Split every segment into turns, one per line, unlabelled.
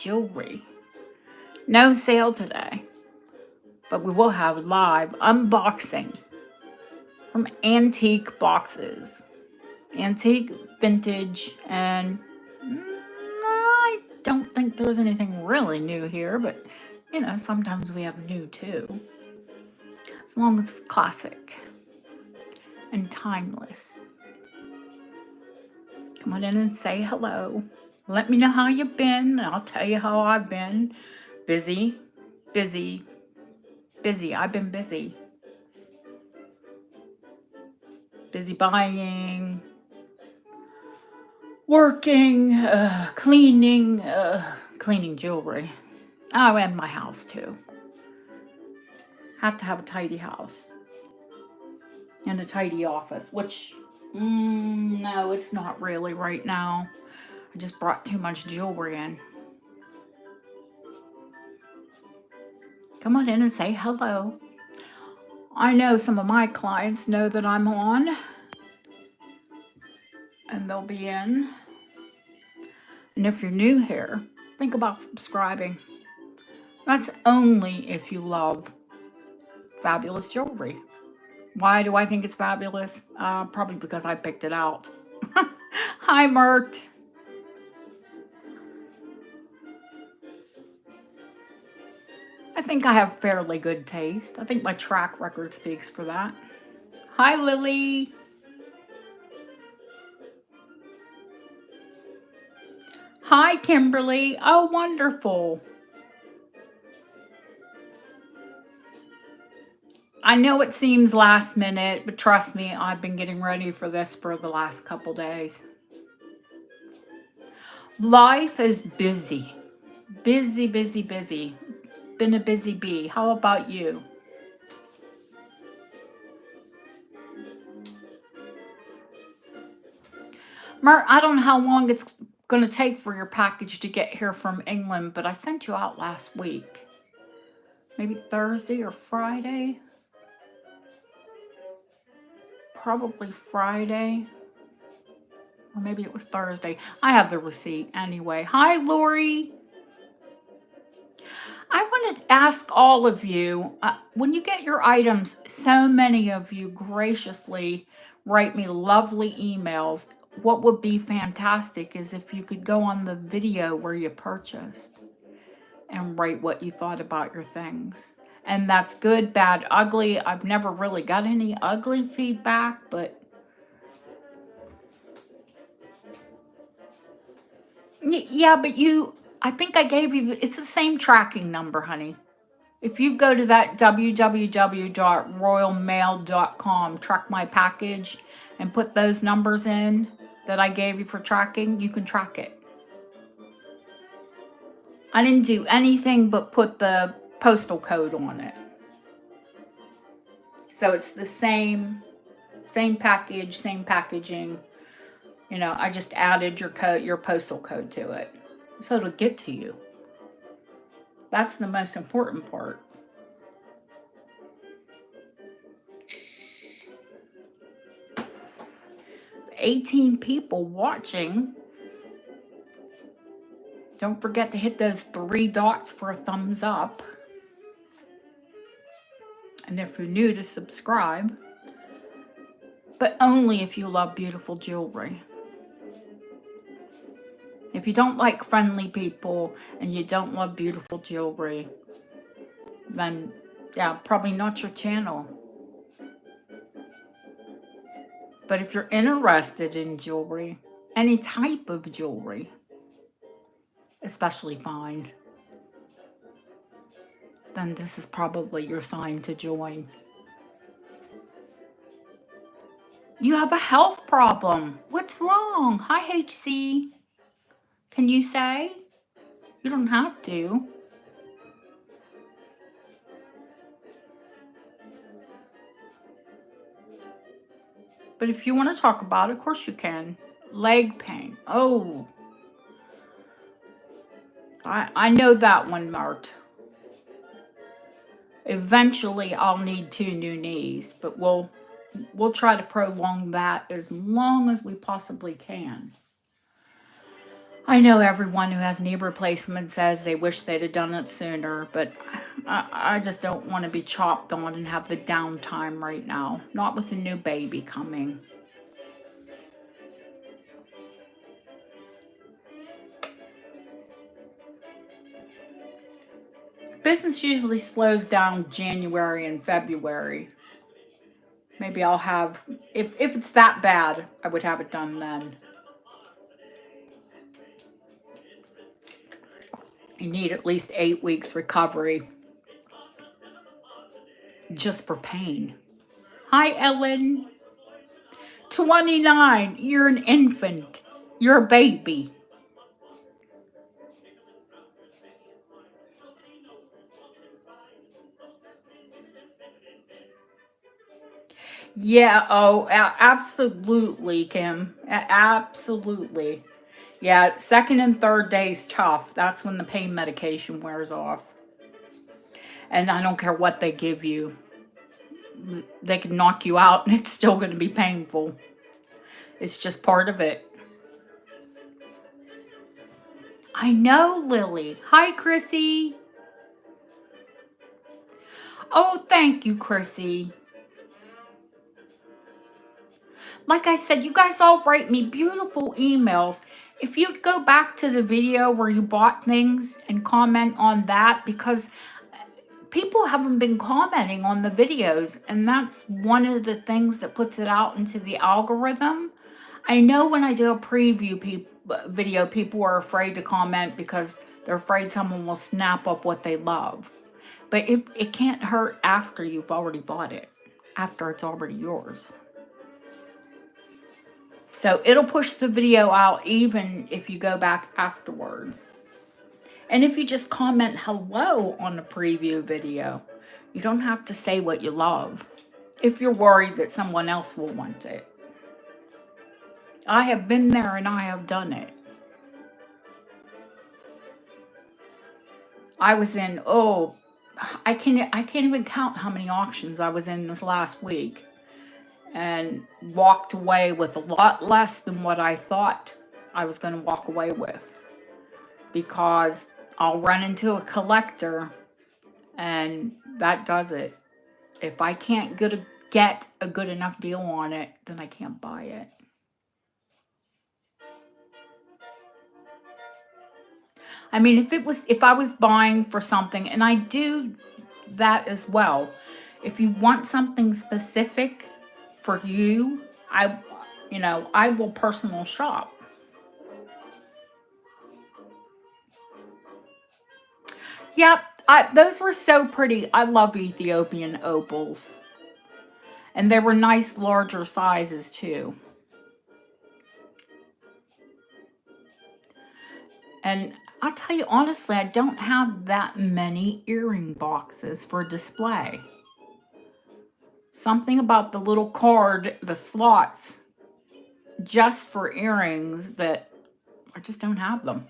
jewelry. No sale today, but we will have live unboxing from antique boxes. Antique, vintage, and I don't think there's anything really new here, but you know, sometimes we have new too. As long as it's classic and timeless. Come on in and say hello. Let me know how you've been, and I'll tell you how I've been. Busy, busy, busy. I've been busy. Busy buying, working, cleaning jewelry. Oh, and my house too. Have to have a tidy house. And a tidy office, which, no, it's not really right now. I just brought too much jewelry in. Come on in and say hello. I know some of my clients know that I'm on, and they'll be in. And if you're new here, think about subscribing. That's only if you love fabulous jewelry. Why do I think it's fabulous? Probably because I picked it out. Hi, Mert. I think I have fairly good taste. I think my track record speaks for that. Hi, Lily. Hi, Kimberly. Oh, wonderful. I know it seems last minute, but trust me, I've been getting ready for this for the last couple days. Life is busy. Busy, busy, busy. Been a busy bee. How about you? Mert, I don't know how long it's going to take for your package to get here from England, but I sent you out last week. Maybe Thursday or Friday? Probably Friday. Or maybe it was Thursday. I have the receipt anyway. Hi, Lori. I want to ask all of you, when you get your items, so many of you graciously write me lovely emails. What would be fantastic is if you could go on the video where you purchased and write what you thought about your things. And that's good, bad, ugly. I've never really got any ugly feedback, but yeah, but I think I gave you, it's the same tracking number, honey. If you go to that www.royalmail.com, track my package, and put those numbers in that I gave you for tracking, you can track it. I didn't do anything but put the postal code on it. So it's the same package, same packaging. You know, I just added your postal code to it. So it'll get to you. That's the most important part. The 18 people watching. Don't forget to hit those 3 dots for a thumbs up. And if you're new, to subscribe. But only if you love beautiful jewelry. If you don't like friendly people and you don't love beautiful jewelry, then yeah, probably not your channel. But if you're interested in jewelry, any type of jewelry, especially fine, then this is probably your sign to join. You have a health problem. What's wrong? Hi, HC. Can you say? You don't have to. But if you want to talk about it, of course you can. Leg pain. Oh. I know that one, Mart. Eventually, I'll need 2 new knees, but we'll try to prolong that as long as we possibly can. I know everyone who has knee replacement says they wish they'd have done it sooner, but I just don't want to be chopped on and have the downtime right now. Not with a new baby coming. Business usually slows down January and February. Maybe I'll have, if it's that bad, I would have it done then. You need at least 8 weeks recovery just for pain. Hi, Ellen. 29. You're an infant. You're a baby. Yeah, oh, absolutely, Kim. Absolutely. Yeah, second and third day's tough. That's when the pain medication wears off. And I don't care what they give you. They can knock you out and it's still going to be painful. It's just part of it. I know, Lily. Hi, Chrissy. Oh, thank you, Chrissy. Like I said, you guys all write me beautiful emails. If you'd go back to the video where you bought things and comment on that, because people haven't been commenting on the videos, and that's one of the things that puts it out into the algorithm. I know when I do a preview video, people are afraid to comment because they're afraid someone will snap up what they love. But it can't hurt after you've already bought it, after it's already yours. So it'll push the video out even if you go back afterwards. And if you just comment hello on the preview video, you don't have to say what you love if you're worried that someone else will want it. I have been there and I have done it. I was in, I can't even count how many auctions I was in this last week, and walked away with a lot less than what I thought I was going to walk away with, because I'll run into a collector and that does it. If I can't get a good enough deal on it, then I can't buy it. I mean, if I was buying for something, and I do that as well, if you want something specific for you, I will personal shop. Yep, those were so pretty. I love Ethiopian opals. And they were nice larger sizes too. And I'll tell you honestly, I don't have that many earring boxes for display. Something about the little card, the slots, just for earrings, that I just don't have them.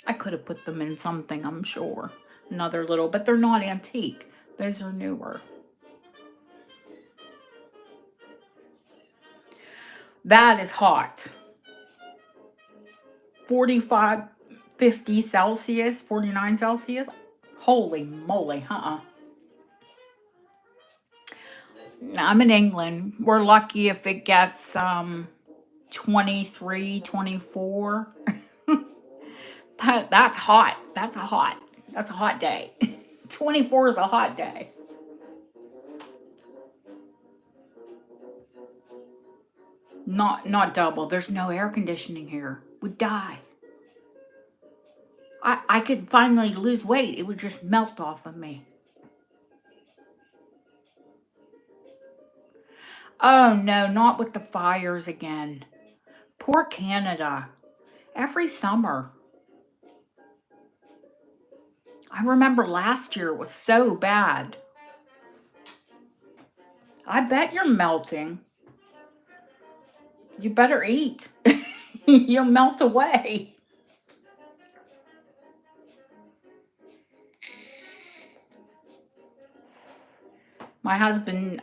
I could have put them in something, I'm sure. Another little, but they're not antique. Those are newer. That is hot. 45, 50 Celsius, 49 Celsius. Holy moly, I'm in England. We're lucky if it gets 23, 24. That's hot. That's a hot day. 24 is a hot day. Not double. There's no air conditioning here. Would die. I could finally lose weight. It would just melt off of me. Oh no, not with the fires again. Poor Canada. Every summer. I remember last year was so bad. I bet you're melting. You better eat. You'll melt away. My husband,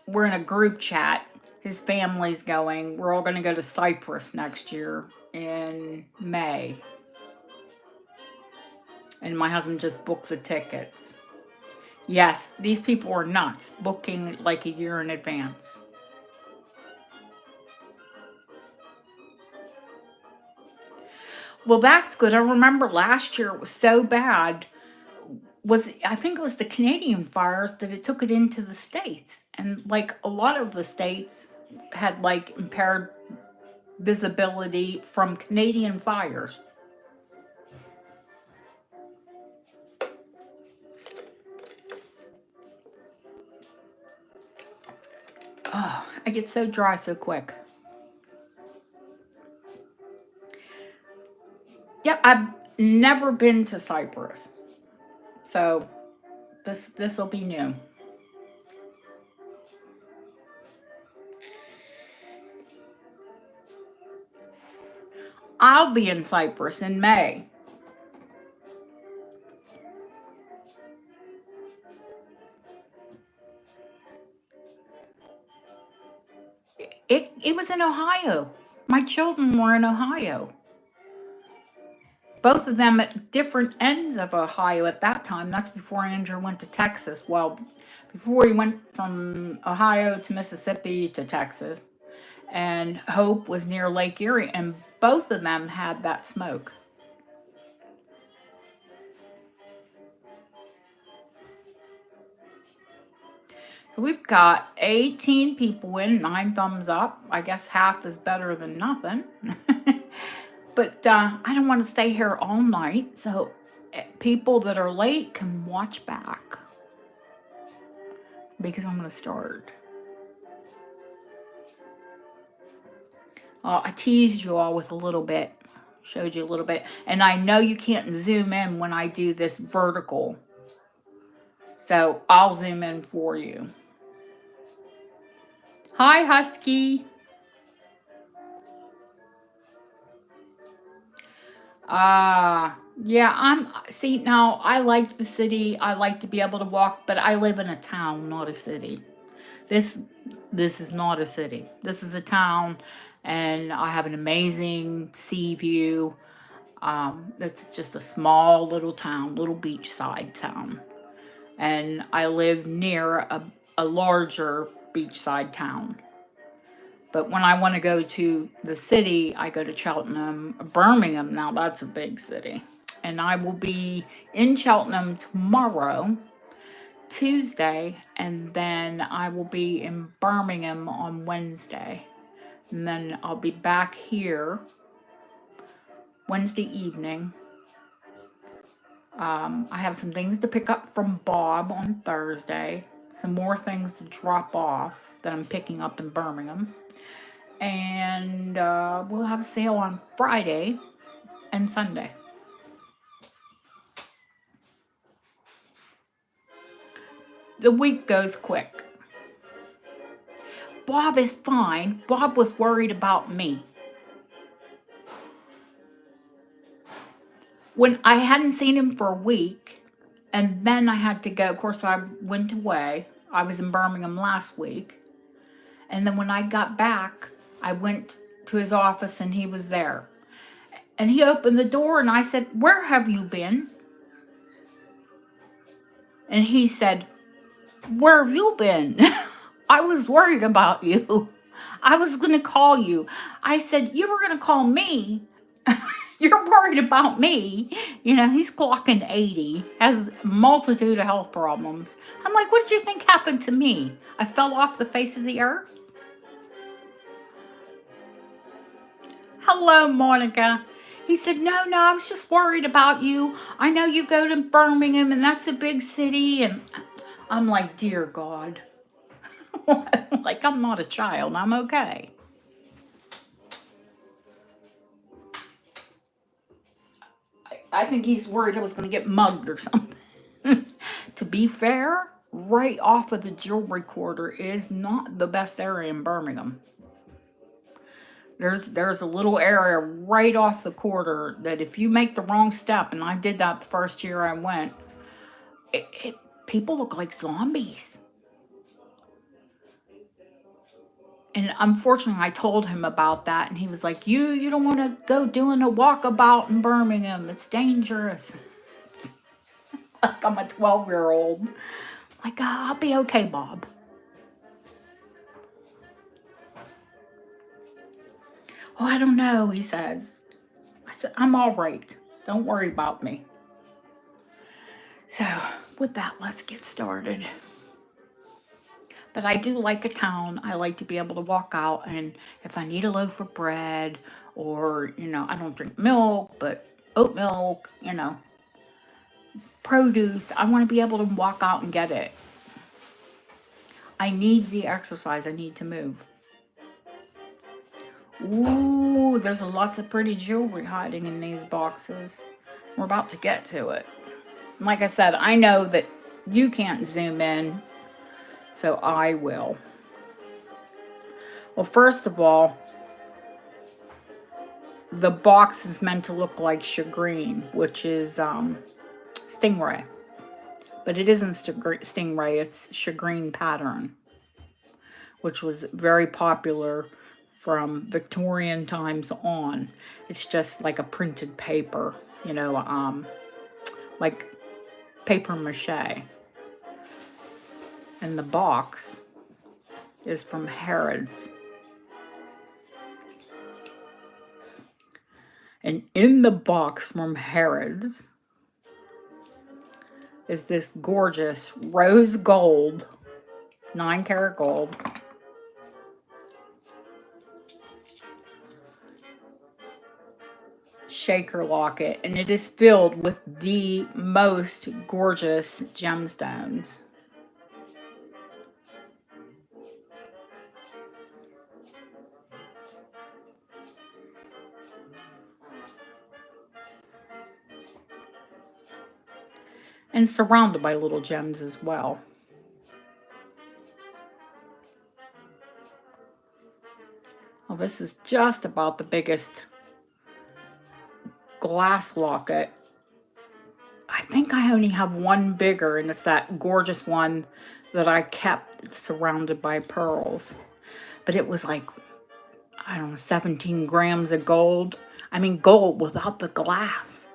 we're in a group chat. His family's going. We're all going to go to Cyprus next year. in May. And my husband just booked the tickets. Yes, these people are nuts, booking like a year in advance. Well, that's good. I remember last year it was so bad. I think it was the Canadian fires that it took it into the States. And like a lot of the states had like impaired visibility from Canadian fires. Oh, I get so dry so quick. Yeah, I've never been to Cyprus. So this will be new. I'll be in Cyprus in May. It was in Ohio. My children were in Ohio. Both of them at different ends of Ohio at that time. That's before Andrew went to Texas. Well, before he went from Ohio to Mississippi to Texas. And Hope was near Lake Erie, and both of them had that smoke. So we've got 18 people in, 9 thumbs up. I guess half is better than nothing. But I don't want to stay here all night, so people that are late can watch back because I'm going to start. I teased you all with a little bit, showed you a little bit, and I know you can't zoom in when I do this vertical, so I'll zoom in for you. Hi, Husky. Yeah, see, now I like the city. I like to be able to walk, but I live in a town, not a city. This is not a city. This is a town, and I have an amazing sea view. It's just a small little town, little beachside town. And I live near a larger beachside town. But when I want to go to the city, I go to Cheltenham, Birmingham. Now that's a big city. And I will be in Cheltenham tomorrow, Tuesday, and then I will be in Birmingham on Wednesday. And then I'll be back here Wednesday evening. I have some things to pick up from Bob on Thursday, some more things to drop off that I'm picking up in Birmingham. And we'll have a sale on Friday and Sunday. The week goes quick. Bob is fine. Bob was worried about me. When I hadn't seen him for a week, and then I had to go, of course, I went away. I was in Birmingham last week. And then when I got back, I went to his office and he was there. And he opened the door and I said, "Where have you been?" And he said, "Where have you been?" I was worried about you. I was going to call you. I said, "You were going to call me." You're worried about me. You know, he's clocking 80, has a multitude of health problems. I'm like, what did you think happened to me? I fell off the face of the earth? Hello, Monica. He said, no, I was just worried about you. I know you go to Birmingham and that's a big city. And I'm like, dear God. Like, I'm not a child. I'm okay. I think he's worried I was going to get mugged or something. To be fair, right off of the jewelry quarter is not the best area in Birmingham. There's a little area right off the quarter that if you make the wrong step, and I did that the first year I went, people look like zombies. And unfortunately, I told him about that, and he was like, you don't want to go doing a walkabout in Birmingham. It's dangerous. Like I'm a 12-year-old. Like, I'll be okay, Bob. Oh, I don't know, he says. I said, I'm all right. Don't worry about me. So, with that, let's get started. But I do like a town. I like to be able to walk out, and if I need a loaf of bread, or, I don't drink milk, but oat milk, produce, I want to be able to walk out and get it. I need the exercise. I need to move. Ooh, there's lots of pretty jewelry hiding in these boxes. We're about to get to it. Like I said, I know that you can't zoom in, so I will. Well, first of all, the box is meant to look like shagreen, which is stingray. But it isn't stingray, it's shagreen pattern, which was very popular from Victorian times on. It's just like a printed paper, like paper mache. And the box is from Harrods. And in the box from Harrods is this gorgeous rose gold, 9-karat gold, shaker locket, and it is filled with the most gorgeous gemstones. And surrounded by little gems as well. Well, this is just about the biggest glass locket. I think I only have one bigger, and it's that gorgeous one that I kept surrounded by pearls. But it was like, I don't know, 17 grams of gold. I mean, gold without the glass.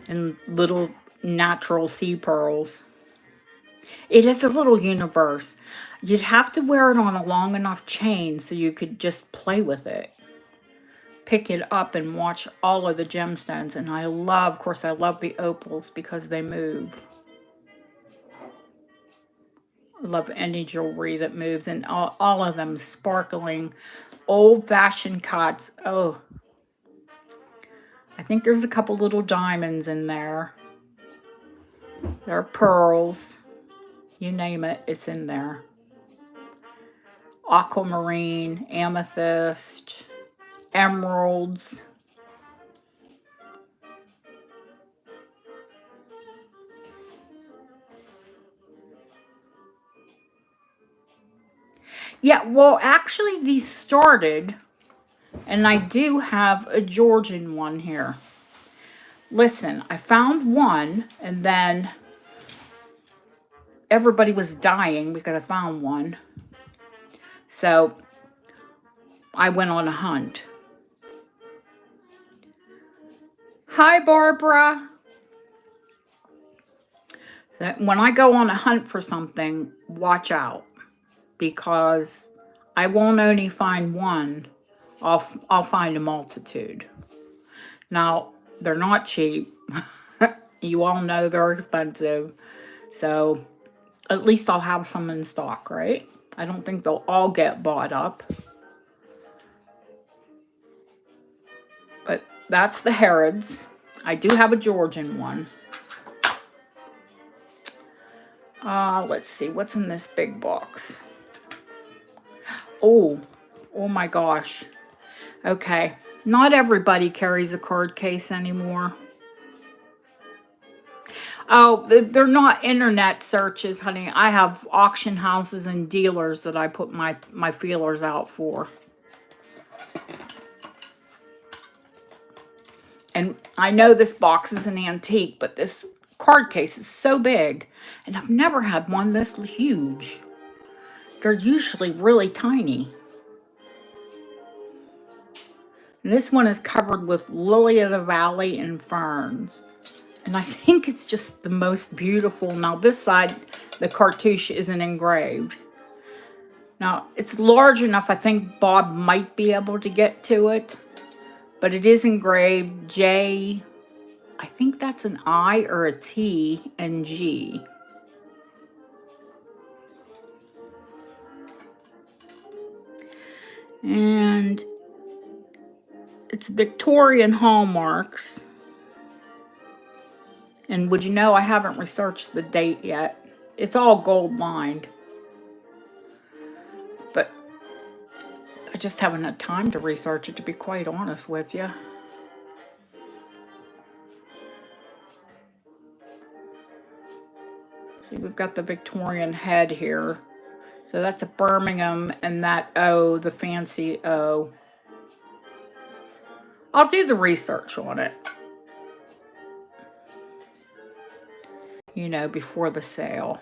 And little natural sea pearls. It is a little universe. You'd have to wear it on a long enough chain so you could just play with it. Pick it up and watch all of the gemstones. And of course, I love the opals because they move. I love any jewelry that moves, and all of them sparkling, old-fashioned cuts. Oh, I think there's a couple little diamonds in there. There are pearls. You name it, it's in there. Aquamarine, amethyst, emeralds. Yeah, well, actually, these started, and I do have a Georgian one here. Listen, I found one, and then everybody was dying because I found one. So I went on a hunt. Hi, Barbara. So when I go on a hunt for something, watch out, because I won't only find one, I'll find a multitude. Now, they're not cheap. You all know they're expensive. So at least I'll have some in stock, right? I don't think they'll all get bought up. But that's the Harrods. I do have a Georgian one. Let's see, what's in this big box? Oh my gosh. Okay, not everybody carries a card case anymore. Oh, they're not internet searches, honey. I have auction houses and dealers that I put my feelers out for. And I know this box is an antique, but this card case is so big, and I've never had one this huge. They're usually really tiny. And this one is covered with lily of the valley and ferns. And I think it's just the most beautiful. Now this side, the cartouche isn't engraved. Now it's large enough, I think Bob might be able to get to it. But it is engraved J, I think that's an I or a T and G. And it's Victorian hallmarks. And would you know, I haven't researched the date yet. It's all gold lined. But I just haven't had time to research it, to be quite honest with you. See, we've got the Victorian head here. So that's a Birmingham, and that O, the fancy O. I'll do the research on it, you know, before the sale.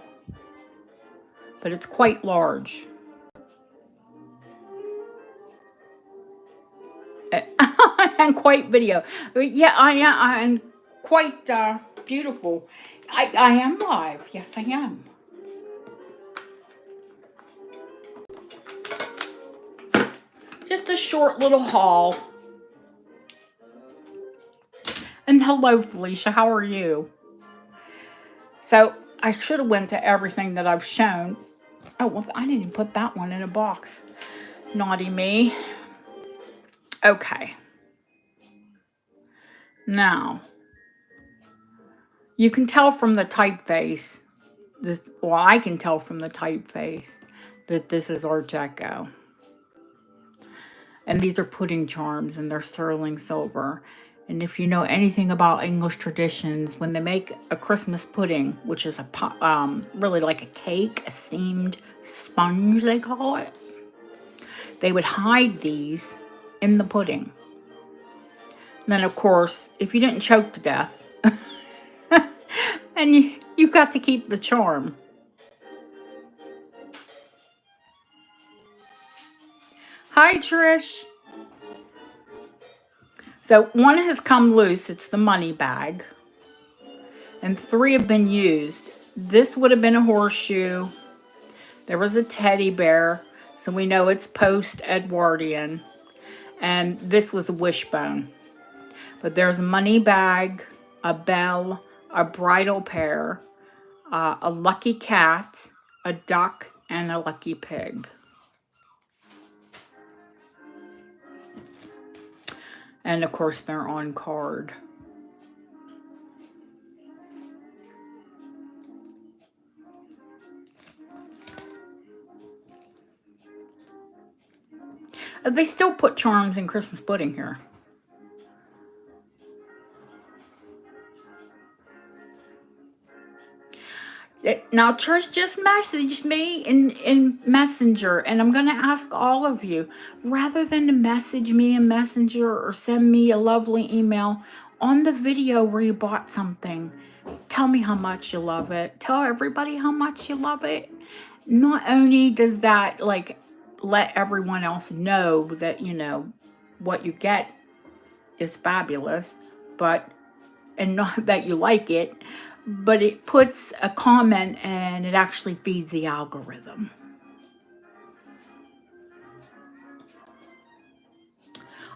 But it's quite large. And quite video. Yeah, I am. I'm quite beautiful. I am live. Yes, I am. Just a short little haul. And hello, Felicia. How are you? So I should have went to everything that I've shown. Oh, well, I didn't even put that one in a box. Naughty me. Okay. Now, you can tell from the typeface. Well, I can tell from the typeface that this is Art Deco. And these are pudding charms, and they're sterling silver. And if you know anything about English traditions, when they make a Christmas pudding, which is really like a cake, a steamed sponge they call it, they would hide these in the pudding. And then, of course, if you didn't choke to death, and you got to keep the charm. Hi, Trish. So one has come loose. It's the money bag. And 3 have been used. This would have been a horseshoe. There was a teddy bear. So we know it's post-Edwardian. And this was a wishbone. But there's a money bag, a bell, a bridal pair, a lucky cat, a duck, and a lucky pig. And of course, they're on card. They still put charms in Christmas pudding here. Now, Trish just messaged me in Messenger, and I'm going to ask all of you, rather than to message me in Messenger or send me a lovely email, on the video where you bought something, tell me how much you love it. Tell everybody how much you love it. Not only does that, like, let everyone else know that, you know, what you get is fabulous, but, and not that you like it, but it puts a comment and it actually feeds the algorithm.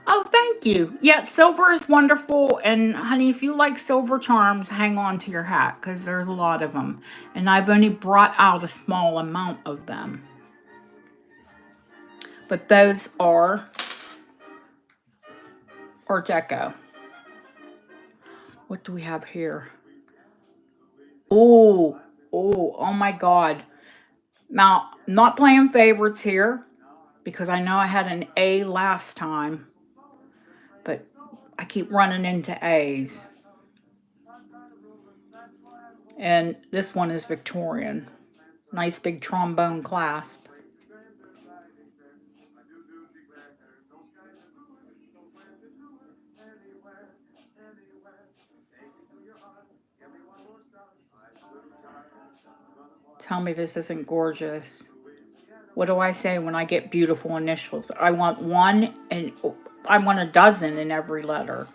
Oh, thank you. Yeah, silver is wonderful. And honey, if you like silver charms, hang on to your hat because there's a lot of them. And I've only brought out a small amount of them. But those are Art Deco. What do we have here? Oh my God. Now, not playing favorites here because I know I had an A last time, but I keep running into A's. And this one is Victorian. Nice big trombone clasp. Tell me this isn't gorgeous. What do I say when I get beautiful initials? I want one, and I want a dozen in every letter.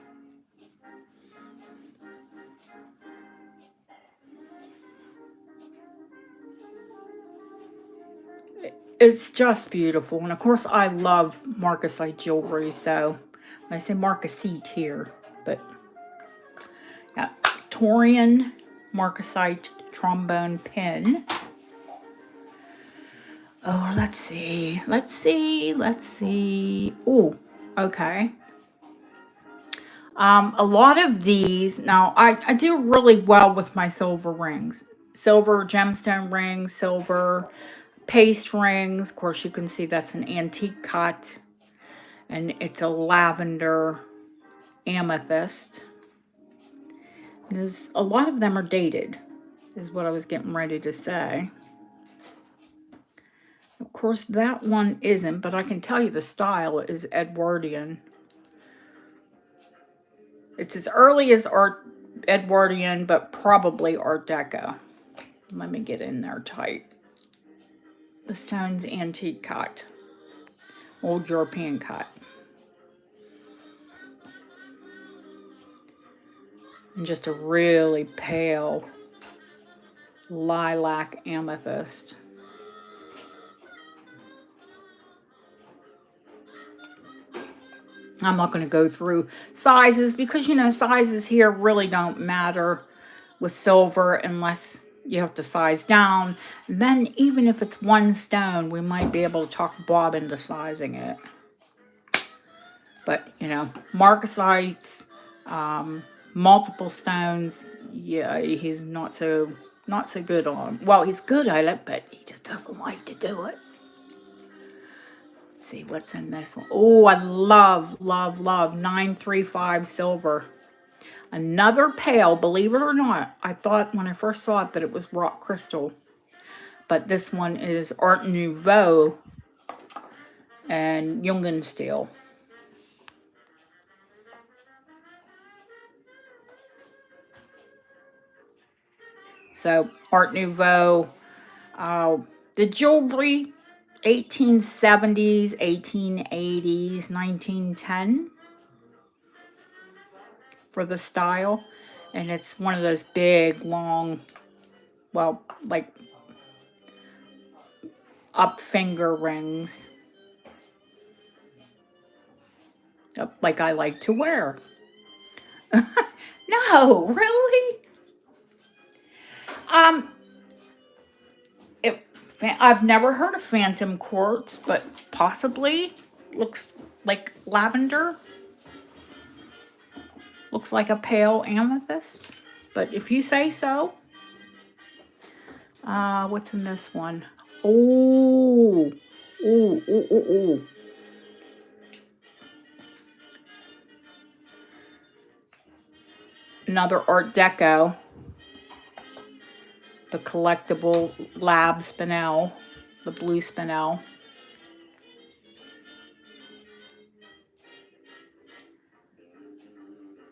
It's just beautiful. And of course, I love marcasite jewelry. So I say marcasite here, but yeah, Victorian marcasite trombone pin. Oh, let's see. Oh, okay. A lot of these, now I do really well with my silver rings. Silver gemstone rings, silver paste rings. Of course, you can see that's an antique cut. And it's a lavender amethyst. A lot of them are dated, is what I was getting ready to say. Of course, that one isn't, but I can tell you the style is Edwardian. It's as early as Edwardian, but probably Art Deco. Let me get in there tight. The stone's antique cut. Old European cut. And just a really pale lilac amethyst. I'm not going to go through sizes because, you know, sizes here really don't matter with silver unless you have to size down. And then even if it's one stone, we might be able to talk Bob into sizing it. But, you know, marcasites, multiple stones, yeah, he's not so good on. Well, he's good at it, but he just doesn't like to do it. See what's in this one. Oh, I love 935 silver. Another pale, believe it or not. I thought when I first saw it that it was rock crystal. But this one is Art Nouveau and Jungensteel. So Art Nouveau, the jewelry, 1870s, 1880s, 1910 for the style. And it's one of those big, long, well, like up finger rings. Like I like to wear. No, really? I've never heard of phantom quartz, but possibly looks like lavender. Looks like a pale amethyst, but if you say so. What's in this one? Oh. Another Art Deco. The collectible lab spinel, the blue spinel.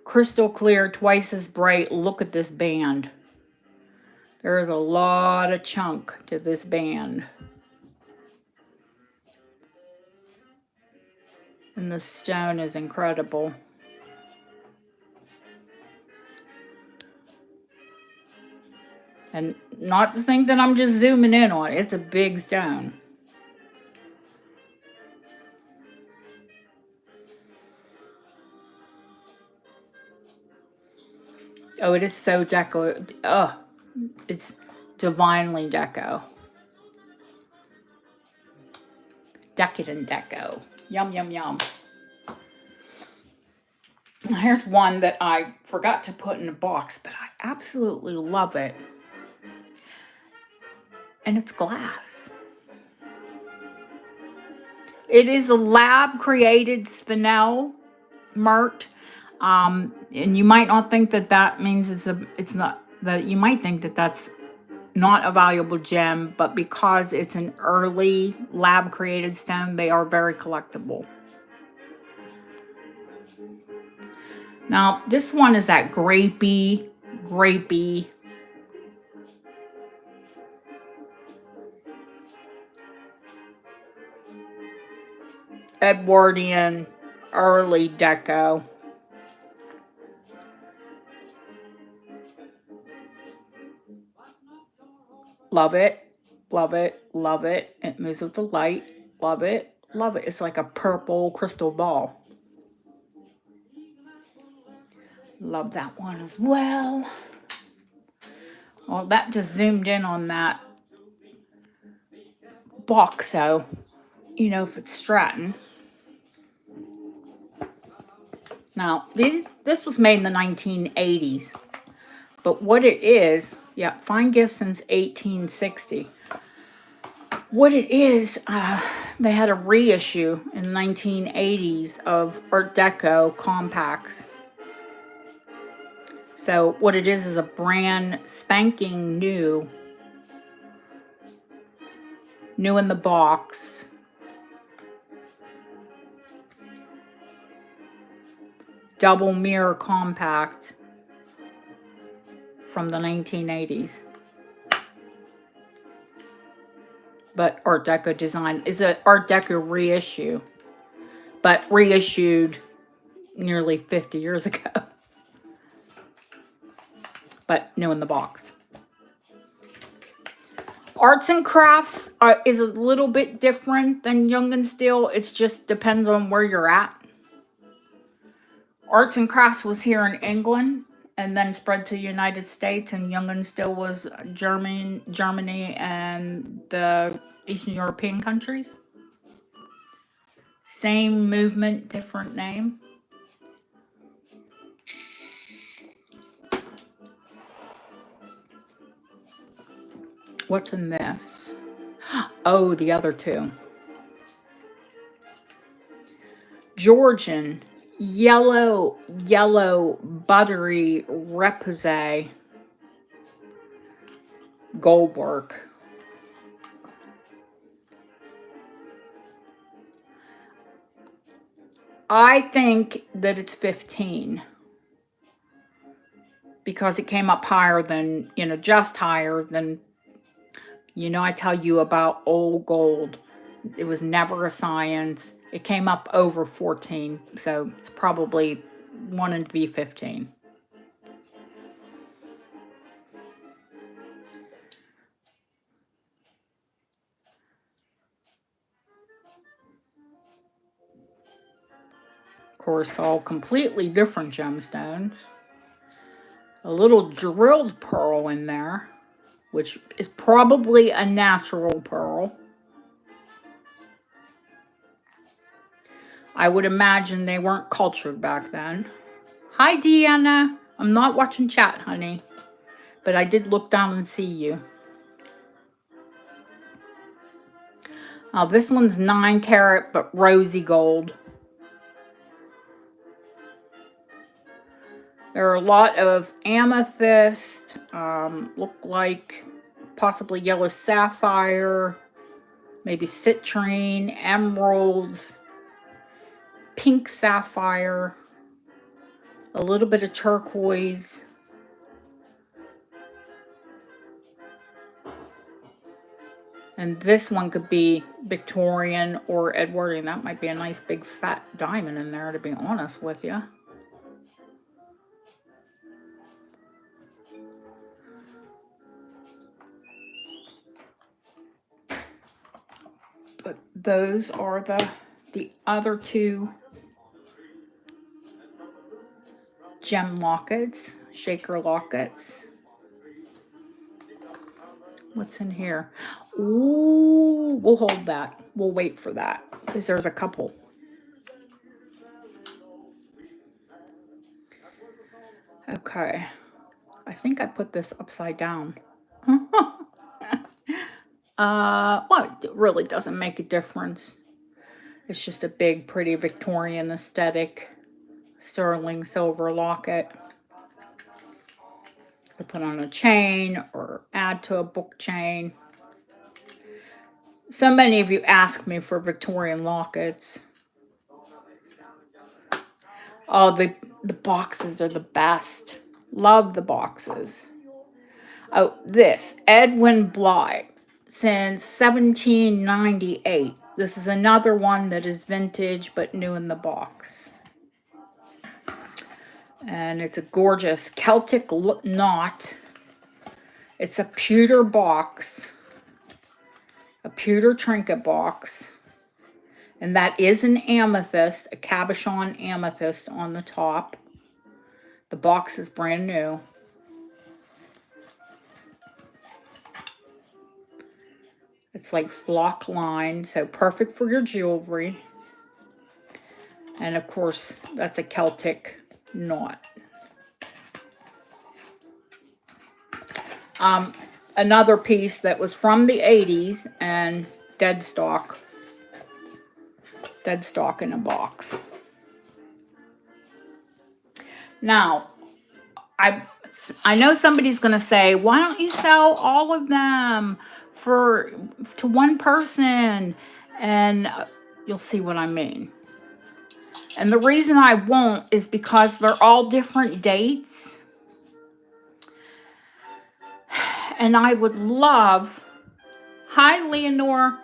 Crystal clear, twice as bright. Look at this band. There is a lot of chunk to this band. And the stone is incredible. And not to think that I'm just zooming in on it. It's a big stone. Oh, it is so deco. Oh, it's divinely deco. Decadent deco. Yum, yum, yum. Here's one that I forgot to put in a box, but I absolutely love it. And it's glass. It is a lab-created spinel, Mert. And you might not think that that means it's not, that you might think that that's not a valuable gem, but because it's an early lab-created stone, they are very collectible. Now, this one is that grapey. Edwardian, early deco. Love it, love it, love it. It moves with the light. Love it, love it. It's like a purple crystal ball. Love that one as well. Well, that just zoomed in on that box, so you know if it's Stratton. Now, this was made in the 1980s, but what it is, yeah, fine gift since 1860. What it is, they had a reissue in the 1980s of Art Deco compacts. So what it is a brand spanking new in the box. Double mirror compact from the 1980s. But Art Deco design is an Art Deco reissue, but reissued nearly 50 years ago. But new in the box. Arts and crafts is a little bit different than Young and Still. It just depends on where you're at. Arts and crafts was here in England and then spread to the United States, and Young and Still was Germany and the Eastern European countries. Same movement, different name. What's in this? Oh, the other two. Georgian yellow buttery repousse gold work. I think that it's 15 because it came up higher than, just higher than, I tell you about old gold. It was never a science. It came up over 14, so it's probably wanting to be 15. Of course, all completely different gemstones. A little drilled pearl in there, which is probably a natural pearl. I would imagine they weren't cultured back then. Hi, Deanna. I'm not watching chat, honey, but I did look down and see you. This one's 9 karat, but rosy gold. There are a lot of amethyst, look like possibly yellow sapphire, maybe citrine, emeralds, pink sapphire, a little bit of turquoise. And this one could be Victorian or Edwardian. That might be a nice big fat diamond in there, to be honest with you. But those are the other two gem lockets, shaker lockets. What's in here? Ooh, we'll hold that. We'll wait for that because there's a couple. Okay. I think I put this upside down. Well, it really doesn't make a difference. It's just a big, pretty Victorian aesthetic sterling silver locket to put on a chain or add to a book chain. So many of you ask me for Victorian lockets. Oh, the boxes are the best. Love the boxes. Oh, this Edwin Blythe, since 1798. This is another one that is vintage but new in the box. And it's a gorgeous Celtic knot. It's a pewter box, a pewter trinket box. And that is an amethyst, a cabochon amethyst on the top. The box is brand new. It's like flock lined, so perfect for your jewelry. And of course, that's a Celtic knot. Another piece that was from the 80s and dead stock. Dead stock in a box. Now, I know somebody's going to say, why don't you sell all of them to one person? And you'll see what I mean. And the reason I won't is because they're all different dates. And I would love, hi Leonore,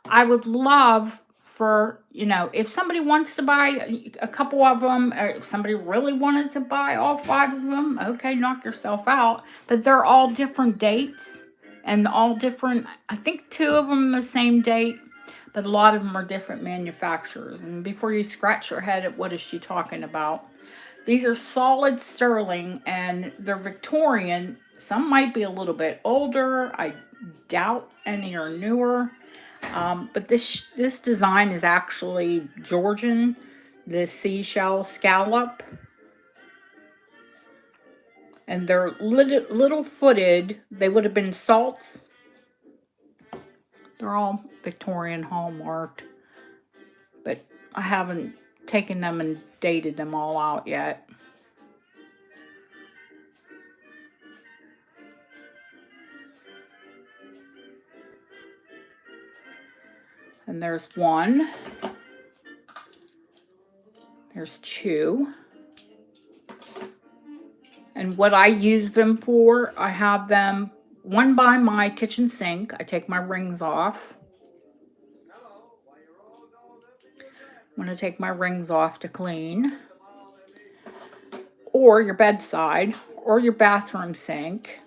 I would love for, if somebody wants to buy a couple of them, or if somebody really wanted to buy all 5 of them, okay, knock yourself out. But they're all different dates and all different, I think 2 of them the same date, but a lot of them are different manufacturers. And before you scratch your head at what is she talking about, these are solid sterling and they're Victorian. Some might be a little bit older. I doubt any are newer. But this design is actually Georgian, the seashell scallop. And they're little footed. They would have been salts. They're all Victorian hallmarked. But I haven't taken them and dated them all out yet. And there's 1. There's 2. And what I use them for, I have them one by my kitchen sink. I take my rings off. I'm going to take my rings off to clean. Or your bedside, or your bathroom sink.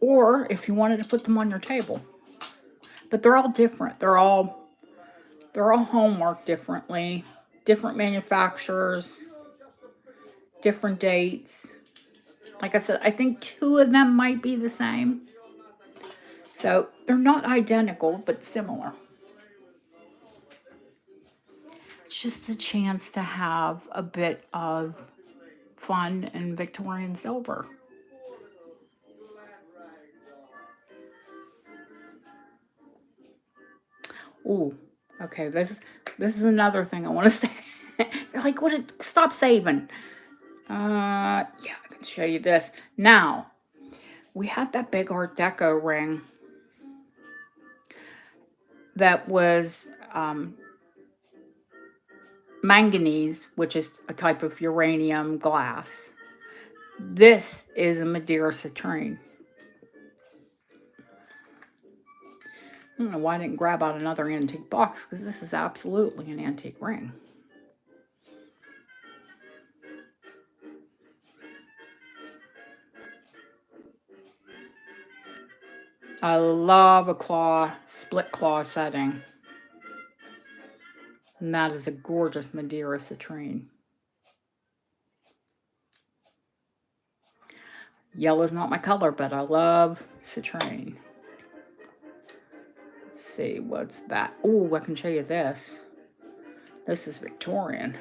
Or if you wanted to put them on your table. But they're all different. They're all hallmarked differently. Different manufacturers. Different dates. Like I said, I think 2 of them might be the same. So they're not identical, but similar. It's just a chance to have a bit of fun in Victorian silver. Ooh, okay, this is another thing I want to say. You're like, what? Stop saving. Yeah, I can show you this. Now, we had that big Art Deco ring that was manganese, which is a type of uranium glass. This is a Madeira citrine. I don't know why I didn't grab out another antique box, because this is absolutely an antique ring. I love a split claw setting. And that is a gorgeous Madeira citrine. Yellow's not my color, but I love citrine. Let's see, what's that? Oh, I can show you this. This is Victorian.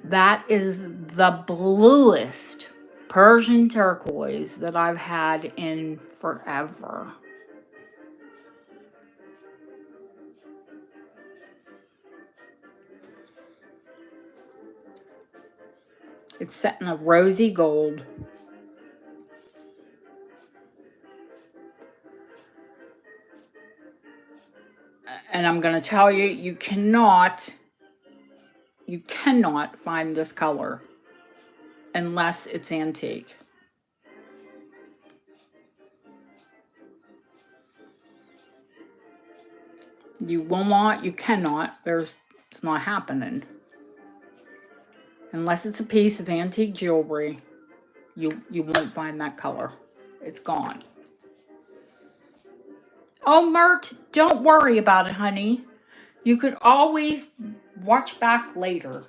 That is the bluest Persian turquoise that I've had in forever. It's set in a rosy gold. And I'm going to tell you, you cannot find this color unless it's antique. You will not, you cannot, it's not happening. Unless it's a piece of antique jewelry, you won't find that color. It's gone. Oh, Mert, don't worry about it, honey. You could always watch back later.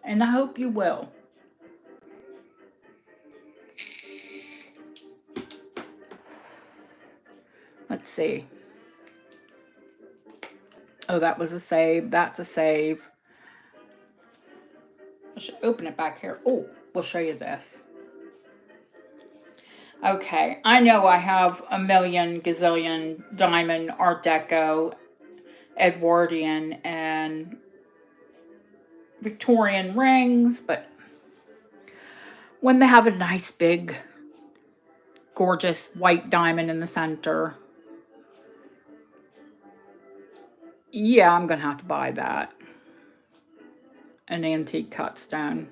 And I hope you will. Let's see. Oh, that was a save. That's a save. I should open it back here. Oh, we'll show you this. Okay, I know I have a million gazillion diamond Art Deco, Edwardian, and Victorian rings, but when they have a nice big gorgeous white diamond in the center, yeah, I'm gonna have to buy that. An antique cut stone.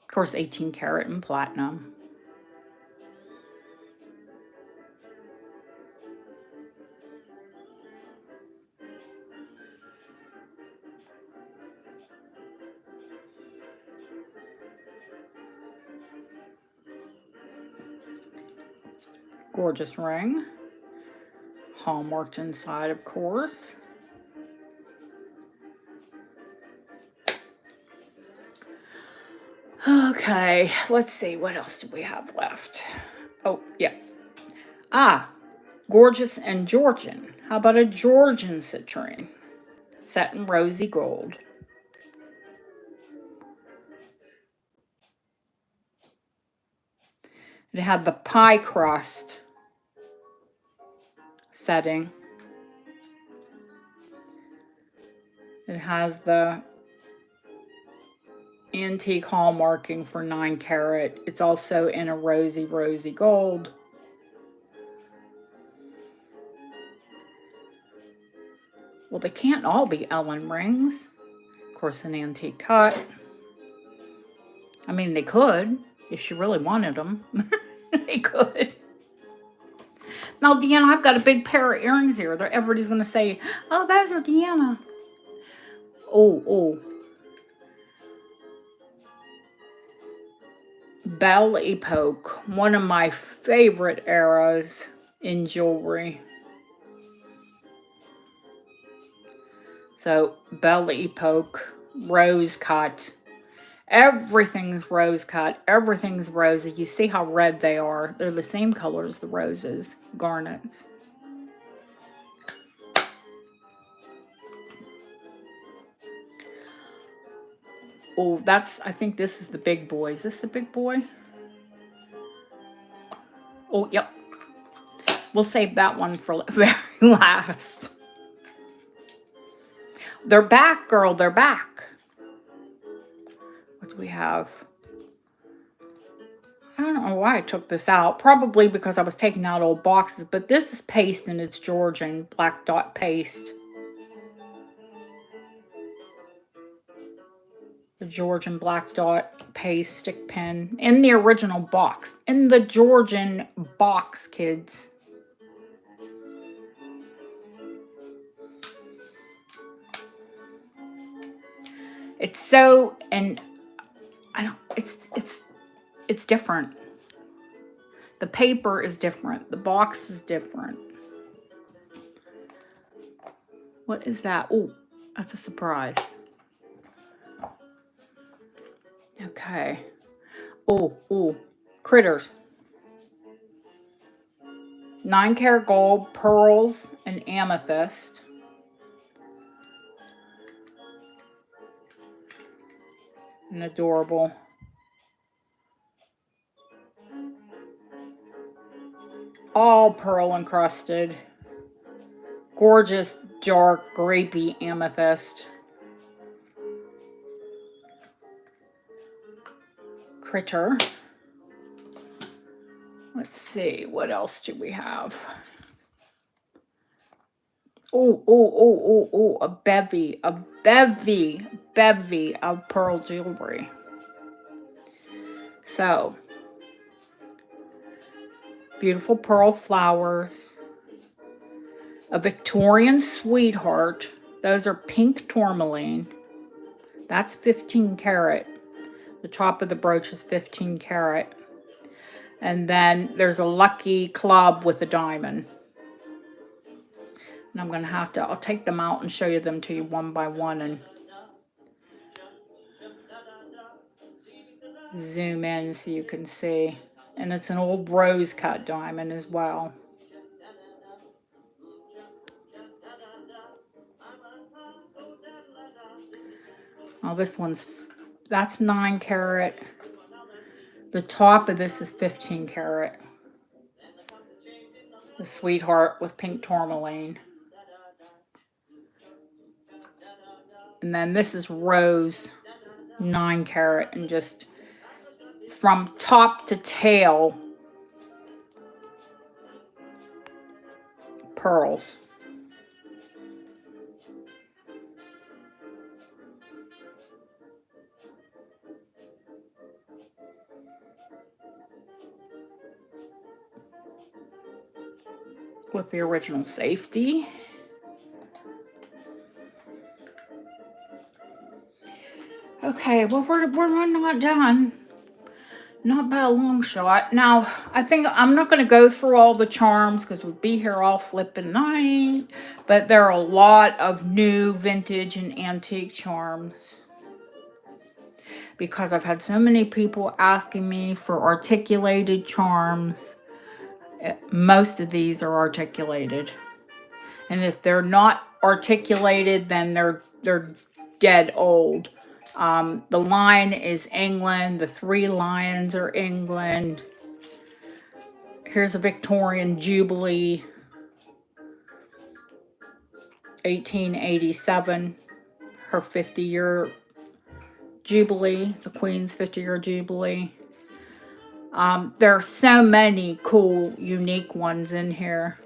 Of course, 18 karat and platinum. Gorgeous ring. Hallmarked inside, of course. Okay, let's see. What else do we have left? Oh, yeah. Ah, gorgeous and Georgian. How about a Georgian citrine? Set in rosy gold. It had the pie crust setting. It has the antique hallmarking for 9 karat. It's also in a rosy gold. Well, they can't all be Ellen rings. Of course, an antique cut. I mean, they could, if she really wanted them. They could. Now, Deanna, I've got a big pair of earrings here. Everybody's going to say, oh, those are Deanna. Oh. Belle Epoque, one of my favorite eras in jewelry. So, Belle Epoque, rose cut. Everything's rose cut. Everything's rosy. You see how red they are. They're the same color as the roses, garnets. Oh, I think this is the big boy. Is this the big boy? Oh, yep. We'll save that one for very last. They're back, girl. They're back. What do we have? I don't know why I took this out. Probably because I was taking out old boxes. But this is paste and it's Georgian black dot paste. The Georgian black dot paste stick pin in the original box. In the Georgian box, kids. It's so, and I don't, it's different. The paper is different. The box is different. What is that? Oh, that's a surprise. Okay. Oh, critters. 9 karat gold, pearls, and amethyst. And adorable. All pearl encrusted. Gorgeous, dark, grapey amethyst. Critter. Let's see, what else do we have? Oh, a bevy of pearl jewelry. So, beautiful pearl flowers, A Victorian Sweetheart. Those are pink tourmaline. That's 15 karat. The top of the brooch is 15 karat. And then there's a lucky club with a diamond. And I'm going to have to, I'll take them out and show you them to you one by one and zoom in so you can see. And it's an old rose cut diamond as well. Oh, this one's, that's 9 karat. The top of this is 15 karat. The Sweetheart with pink tourmaline. And then this is rose, 9 karat, and just from top to tail, pearls. With the original safety. Okay, well, we're not done. Not by a long shot. Now, I think I'm not going to go through all the charms because we'd be here all flipping night. But there are a lot of new vintage and antique charms. Because I've had so many people asking me for articulated charms. Most of these are articulated. And if they're not articulated, then they're dead old. The line is England. The 3 lions are England. Here's a Victorian Jubilee, 1887. Her 50-year Jubilee, the Queen's 50-year Jubilee. There are so many cool, unique ones in here.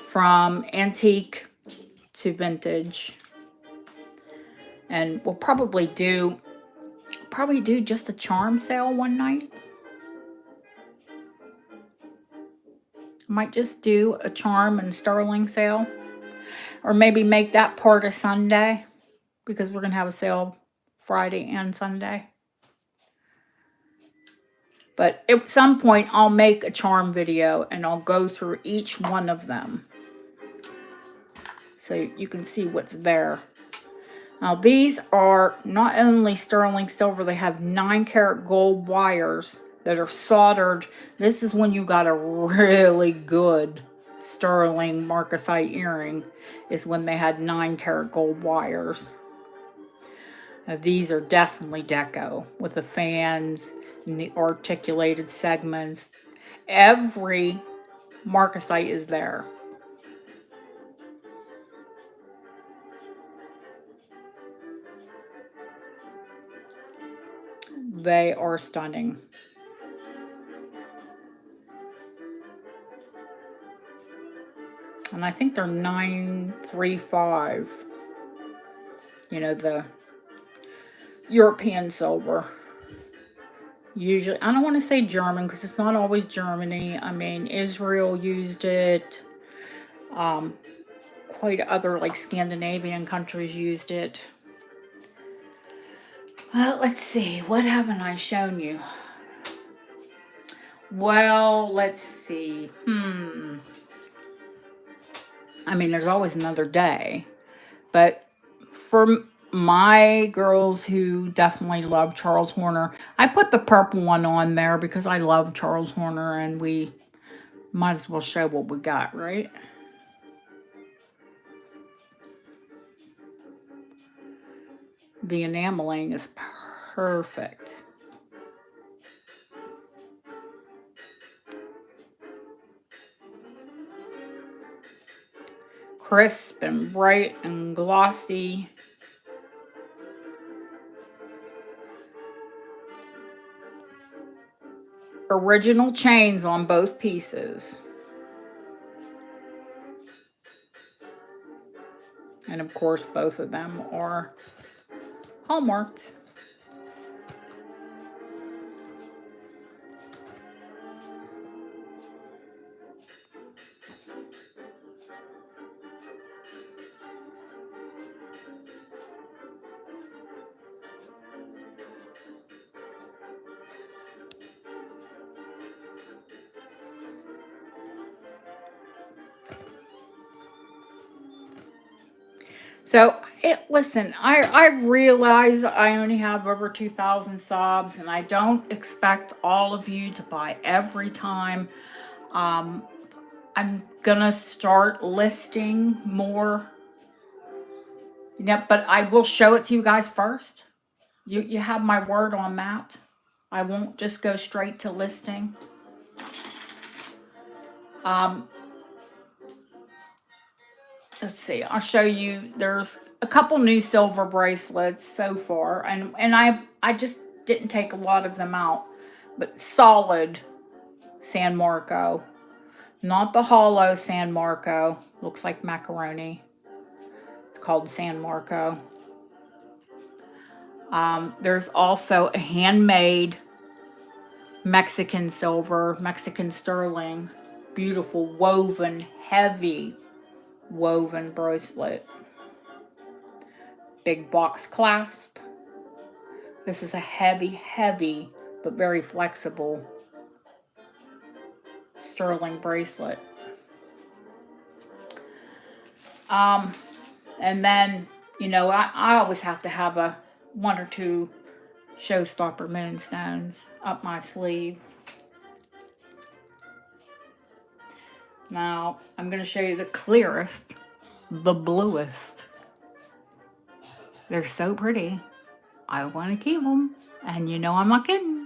From antique to vintage. And we'll probably do just a charm sale one night. Might just do a charm and sterling sale. Or maybe make that part of Sunday. Because we're going to have a sale Friday and Sunday. But at some point I'll make a charm video and I'll go through each one of them. So you can see what's there. Now these are not only sterling silver, they have 9 karat gold wires that are soldered. This is when you got a really good sterling marcasite earring, is when they had 9 karat gold wires. Now these are definitely deco with the fans and the articulated segments. Every marcasite is there. They are stunning. And I think they're 935. You know, the European silver. Usually, I don't want to say German because it's not always Germany. I mean, Israel used it. Quite other, like, Scandinavian countries used it. Well, let's see. What haven't I shown you? Well, let's see. I mean, there's always another day. But for my girls who definitely love Charles Horner, I put the purple one on there because I love Charles Horner and we might as well show what we got, right? The enameling is perfect. Crisp and bright and glossy. Original chains on both pieces. And of course, both of them are hallmarked. So, listen, I realize I only have over 2,000 subs, and I don't expect all of you to buy every time. I'm gonna start listing more. Yeah, but I will show it to you guys first. You have my word on that. I won't just go straight to listing. Um, let's see. I'll show you. There's a couple new silver bracelets so far, and I just didn't take a lot of them out, but solid San Marco, not the hollow San Marco. Looks like macaroni. It's called San Marco. There's also a handmade Mexican silver, Mexican sterling, beautiful woven, heavy woven bracelet. Big box clasp. This is a heavy, but very flexible sterling bracelet. And then, I always have to have one or two showstopper moonstones up my sleeve. Now, I'm going to show you the clearest, the bluest. They're so pretty. I want to keep them. And I'm not kidding.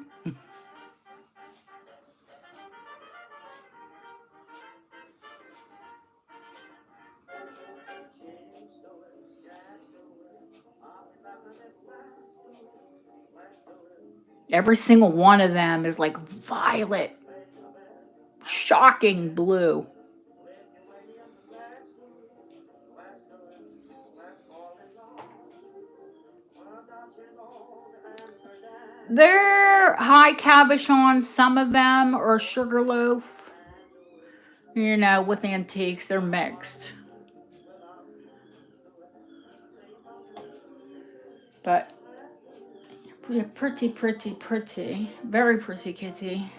Every single one of them is like violet, shocking blue. They're high cabochon. Some of them are sugarloaf. With antiques, they're mixed. But pretty. Very pretty kitty.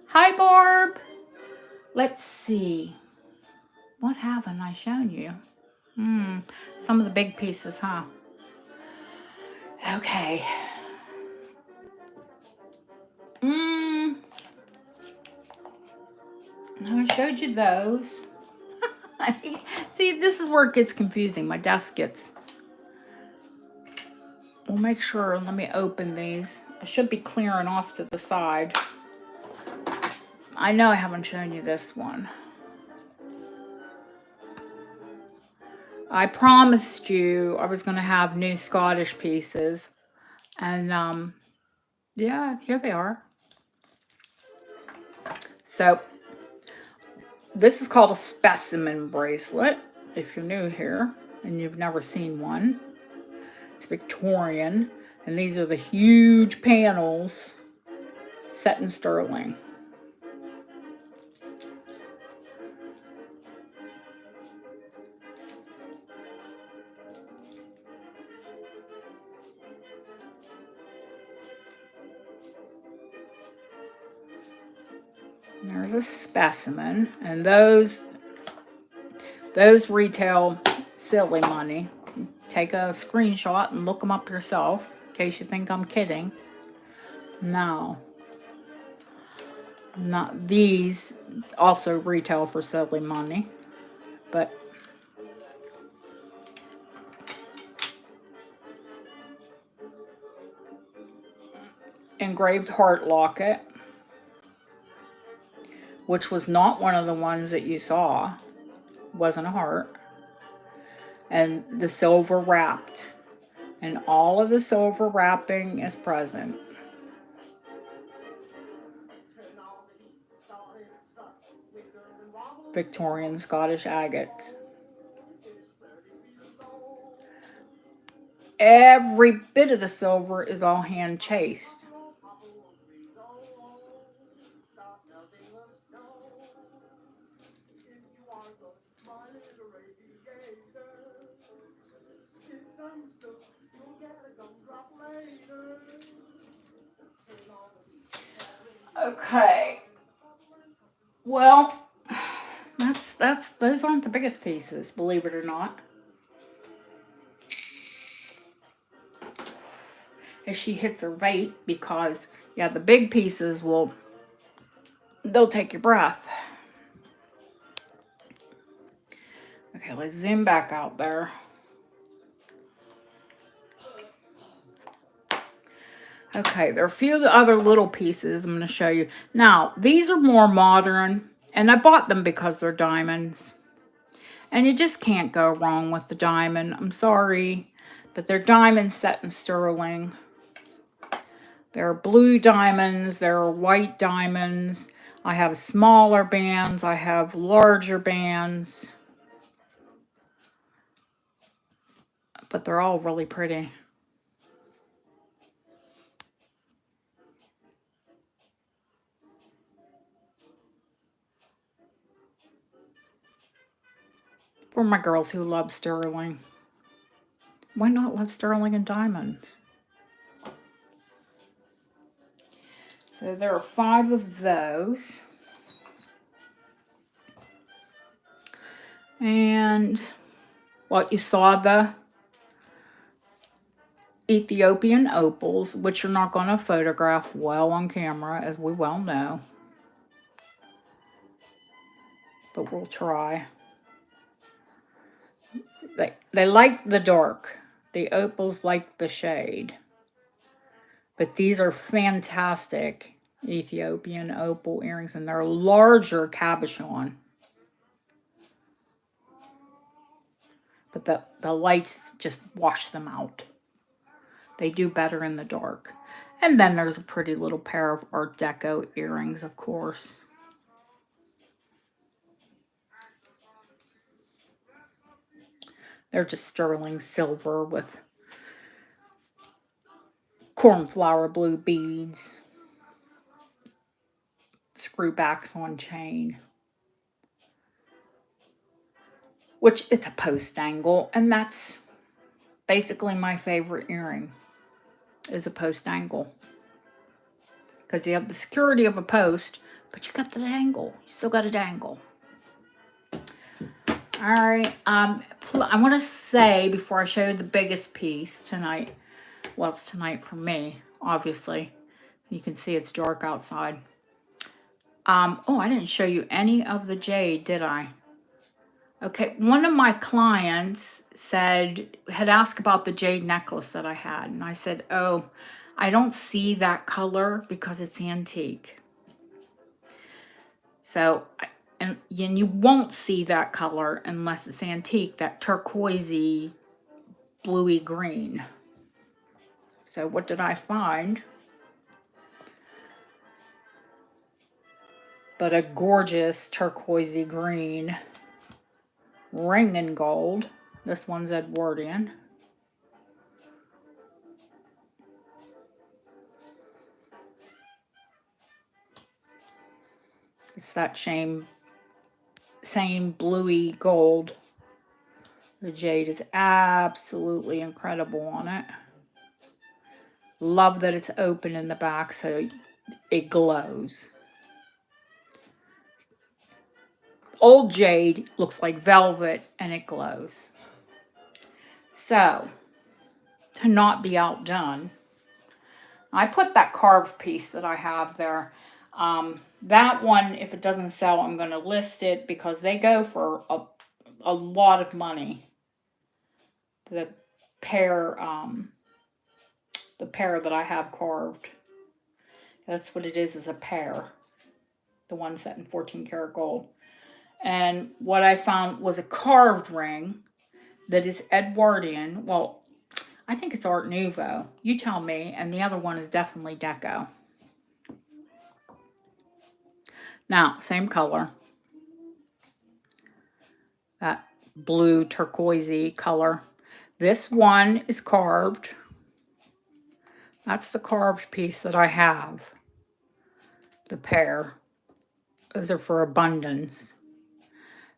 Hi, Barb. Let's see. What haven't I shown you? Some of the big pieces, huh? Okay. I showed you those. See, this is where it gets confusing. My desk gets... We'll make sure. Let me open these. I should be clearing off to the side. I know I haven't shown you this one. I promised you I was going to have new Scottish pieces. And, yeah, here they are. So, this is called a specimen bracelet, if you're new here and you've never seen one. It's Victorian, and these are the huge panels set in sterling. There's a specimen, and those retail silly money. Take a screenshot and look them up yourself, in case you think I'm kidding. No. Not these also retail for silly money, but engraved heart locket, which was not one of the ones that you saw. Wasn't a heart. And the silver wrapped. And all of the silver wrapping is present. Victorian Scottish agates. Every bit of the silver is all hand chased. Okay. Well, those aren't the biggest pieces, believe it or not. As she hits her weight, because yeah, the big pieces they'll take your breath. Okay, let's zoom back out there. Okay, there are a few other little pieces I'm going to show you. Now, these are more modern, and I bought them because they're diamonds. And you just can't go wrong with the diamond. I'm sorry, but they're diamonds set in sterling. There are blue diamonds, there are white diamonds. I have smaller bands, I have larger bands. But they're all really pretty. For my girls who love sterling. Why not love sterling and diamonds? So there are 5 of those. And what you saw, the Ethiopian opals, which you're not going to photograph well on camera, as we well know. But we'll try. They like the dark. The opals like the shade. But these are fantastic Ethiopian opal earrings, and they're larger cabochon. But the lights just wash them out. They do better in the dark. And then there's a pretty little pair of Art Deco earrings, of course. They're just sterling silver with cornflower blue beads. Screwbacks on chain. Which it's a post angle, and that's basically my favorite earring, is a post angle. Because you have the security of a post, but you got the dangle. You still got a dangle. All right. I want to say, before I show you the biggest piece tonight, well, it's tonight for me, obviously. You can see it's dark outside. Oh, I didn't show you any of the jade, did I? Okay, one of my clients had asked about the jade necklace that I had. And I said, oh, I don't see that color because it's antique. So, and you won't see that color unless it's antique, that turquoisey, bluey green. So what did I find? But a gorgeous turquoisey green ring in gold. This one's Edwardian. It's that same bluey gold. The jade is absolutely incredible on it. Love that it's open in the back so it glows. Old jade looks like velvet and it glows. So, to not be outdone, I put that carved piece that I have there. That one, if it doesn't sell, I'm going to list it because they go for a lot of money. The pair that I have carved. That's what it is a pair. The one set in 14 karat gold. And what I found was a carved ring that is Edwardian. Well, I think it's Art Nouveau. You tell me. And the other one is definitely Deco. Now, same color. That blue turquoisey color. This one is carved. That's the carved piece that I have. The pair. Those are for abundance.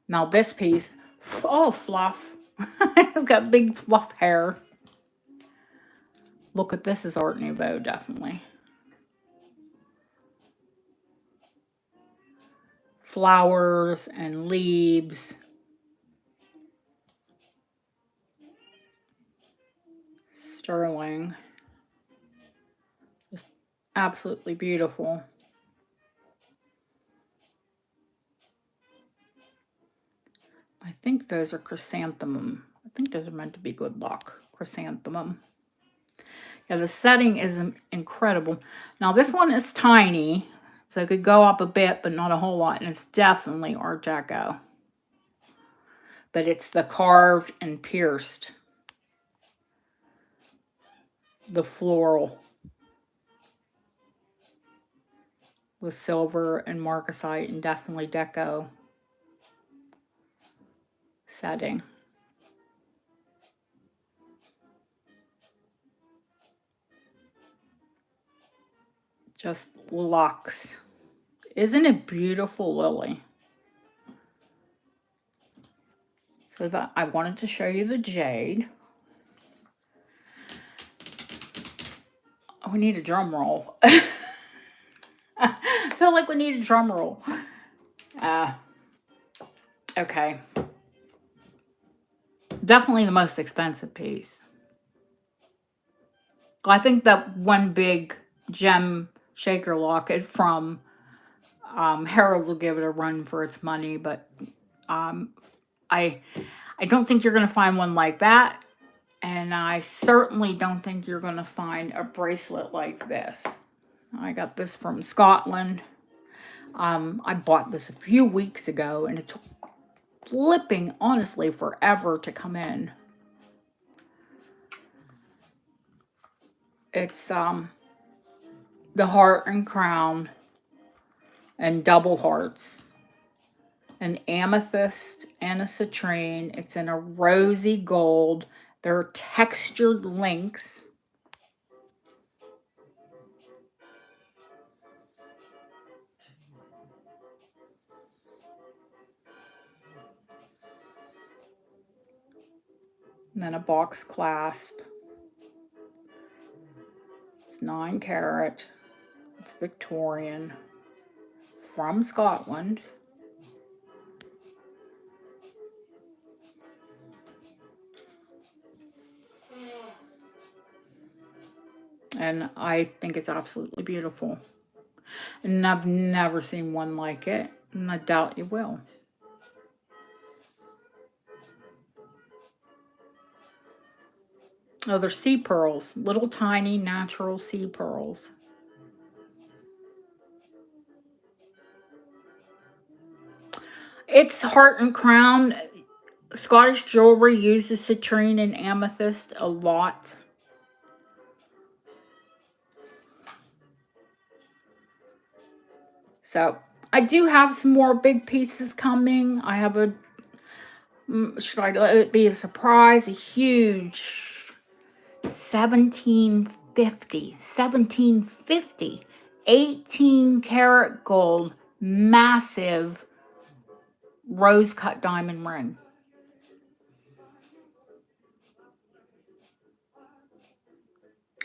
Now this piece, oh, fluff. It's got big fluff hair. Look at this, is Art Nouveau, definitely. flowers and leaves. Sterling. Just absolutely beautiful. I think those are chrysanthemum. I think those are meant to be good luck. Chrysanthemum. Yeah, the setting is incredible. Now this one is tiny, so it could go up a bit, but not a whole lot. And it's definitely Art Deco. But it's the carved and pierced. The floral. With silver and marcasite and definitely deco setting. Just luxe. Isn't it beautiful, Lily? So that I wanted to show you the jade. Oh, we need a drum roll. I feel like we need a drum roll. Okay. Definitely the most expensive piece. I think that one big gem shaker locket from Harold will give it a run for its money, but I don't think you're going to find one like that. And I certainly don't think you're going to find a bracelet like this. I got this from Scotland. I bought this a few weeks ago, and it took flipping, honestly, forever to come in. It's the heart and crown and double hearts. An amethyst and a citrine. It's in a rosy gold. They're textured links. And then a box clasp. It's 9 carat. It's Victorian. From Scotland. And I think it's absolutely beautiful. And I've never seen one like it. And I doubt you will. Oh, they're sea pearls. Little tiny natural sea pearls. It's heart and crown. Scottish jewelry uses citrine and amethyst a lot. So I do have some more big pieces coming. I have a, should I let it be a surprise? A huge 1750, 18 karat gold, massive rose cut diamond ring.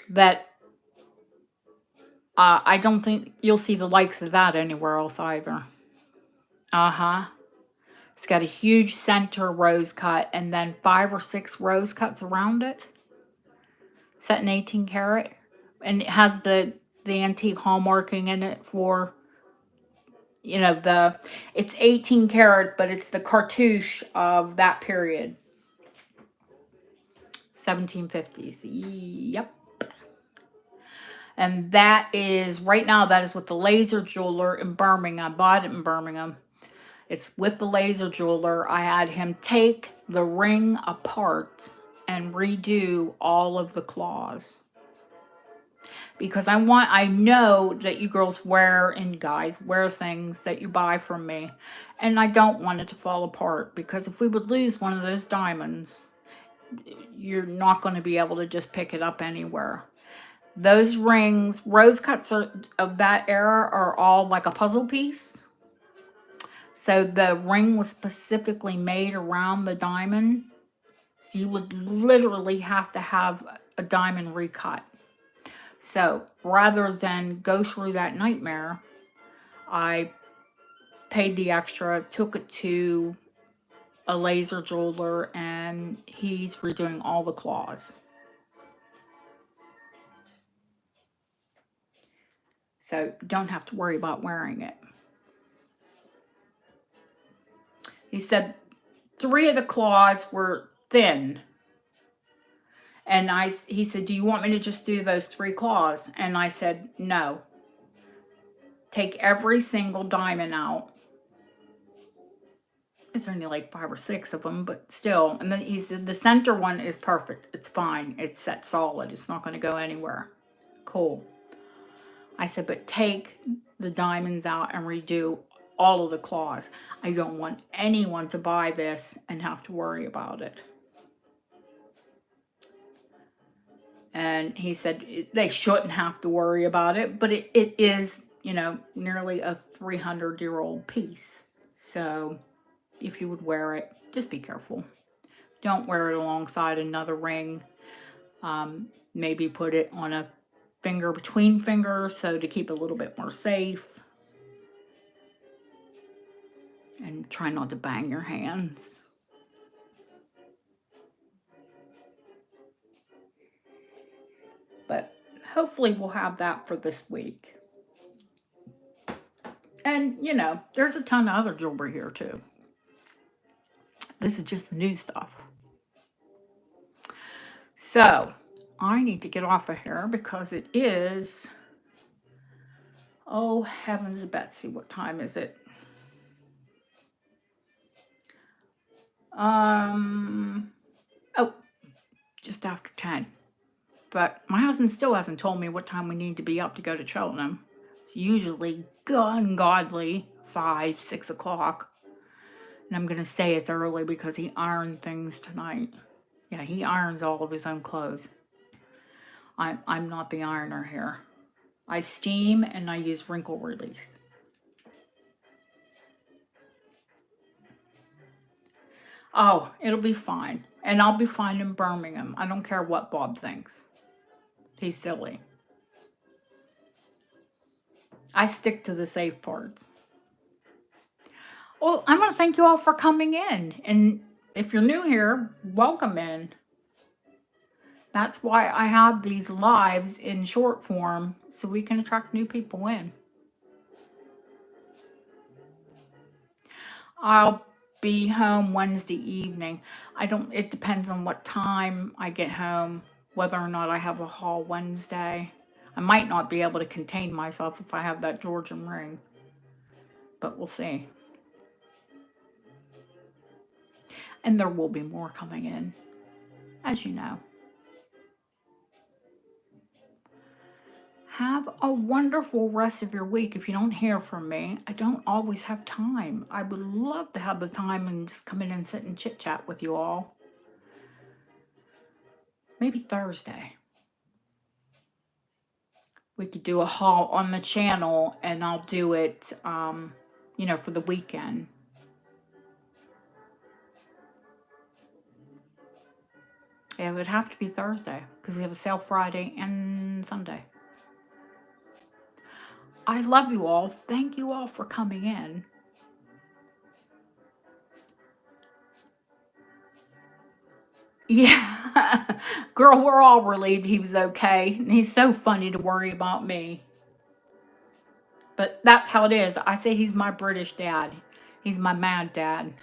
That I don't think you'll see the likes of that anywhere else either. It's got a huge center rose cut and then 5 or 6 rose cuts around it. Set in 18 karat. And it has the antique hallmarking in it for, you know, it's 18 karat, but it's the cartouche of that period. 1750s. Yep. And that is, right now, that is with the laser jeweler in Birmingham. I bought it in Birmingham. It's with the laser jeweler. I had him take the ring apart and redo all of the claws. Because I know that you girls wear, and guys wear things that you buy from me. And I don't want it to fall apart. Because if we would lose one of those diamonds, you're not going to be able to just pick it up anywhere. Those rings, rose cuts of that era are all like a puzzle piece. So the ring was specifically made around the diamond. So you would literally have to have a diamond recut. So rather than go through that nightmare, I paid the extra, took it to a laser jeweler, and he's redoing all the claws. So don't have to worry about wearing it. He said 3 of the claws were thin. And he said, do you want me to just do those 3 claws? And I said, no. Take every single diamond out. There's only like 5 or 6 of them, but still. And then he said, the center one is perfect. It's fine. It's set solid. It's not going to go anywhere. Cool. I said, but take the diamonds out and redo all of the claws. I don't want anyone to buy this and have to worry about it. And he said they shouldn't have to worry about it, but it is, you know, nearly a 300-year-old piece. So if you would wear it, just be careful. Don't wear it alongside another ring. Maybe put it on a finger between fingers, so to keep it a little bit more safe. And try not to bang your hands. But hopefully we'll have that for this week. And, you know, there's a ton of other jewelry here too. This is just the new stuff. So, I need to get off of here because it is, oh heavens Betsy, what time is it? Oh, just after 10. But my husband still hasn't told me what time we need to be up to go to Cheltenham. It's usually ungodly 5, 6 o'clock. And I'm going to say it's early because he ironed things tonight. Yeah, he irons all of his own clothes. I'm not the ironer here. I steam and I use wrinkle release. Oh, it'll be fine. And I'll be fine in Birmingham. I don't care what Bob thinks. He's silly. I stick to the safe parts. Well, I want to thank you all for coming in. And if you're new here, welcome in. That's why I have these lives in short form, so we can attract new people in. I'll be home Wednesday evening. It depends on what time I get home, whether or not I have a haul Wednesday. I might not be able to contain myself if I have that Georgian ring, but we'll see. And there will be more coming in, as you know. Have a wonderful rest of your week. If you don't hear from me, I don't always have time. I would love to have the time and just come in and sit and chit chat with you all. Maybe Thursday. We could do a haul on the channel and I'll do it, you know, for the weekend. It would have to be Thursday because we have a sale Friday and Sunday. I love you all. Thank you all for coming in. Yeah. Girl, we're all relieved he was okay. And he's so funny to worry about me. But that's how it is. I say he's my British dad. He's my mad dad.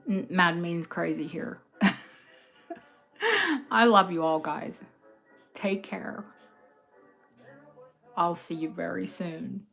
Mad means crazy here. I love you all, guys. Take care. I'll see you very soon.